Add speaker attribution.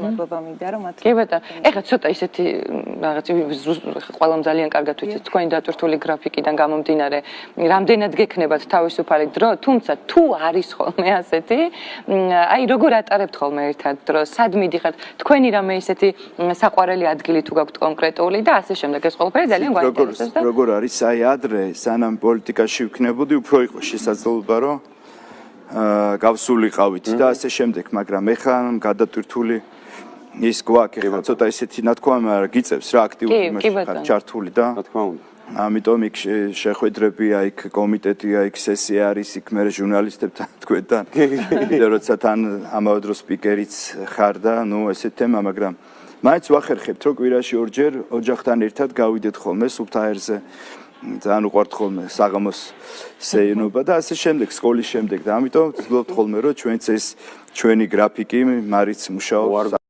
Speaker 1: მადლობა მინდა რომ მათ
Speaker 2: კი ბატონო ეხლა ცოტა ისეთი რაღაც ყველამ ძალიან კარგად ვიცით თქვენი დატვირთული გრაფიკიდან გამომდინარე რამდენად გექნებათ თავისუფალი დრო თუმცა თუ არის ხოლმე ასეთი აი როგორ ატარებთ ხოლმე ერთად დროს სად მიდიხართ თქვენი რამე ისეთი საყვარელი ადგილი თუ გაქვთ კონკრეტული და ასე შემდეგ ეს ყველაფერი ძალიან გვაინტერესებს და
Speaker 3: როგორ არის აი ადრე სანამ პოლიტიკაში ვიქნებოდი უფრო იყო შესაძლებლობა რომ გავსულიყავით და ასე შემდეგ მაგრამ ეხლა გადატვირთული ის გვაქვს ეხლა ცოტა ისეთი ნათქვამი მაგრამ გიწევს რა აქტიური იმაში ხარ ჩართული და
Speaker 4: რა თქმა უნდა
Speaker 3: ამიტომ იქ შეხვედრებია იქ კომიტეტია იქ სესია არის იქ მე ჟურნალისტებთან თქვენთან როცა თან ამავე დროს სპიკერიც ხარ და ნუ ესეთ თემა მაგრამ მაინც ვახერხებთ რომ კვირაში ორჯერ ოჯახთან ერთად გავიდეთ ხოლმე სუფთაერზე ძალიან უყვართ ხოლმე საღამოს სეირნობა და ასე შემდეგ სკოლის შემდეგ და ამიტომ ვცდილობთ ხოლმე რომ ჩვენც ეს ჩვენი გრაფიკი მარიც მუშაობს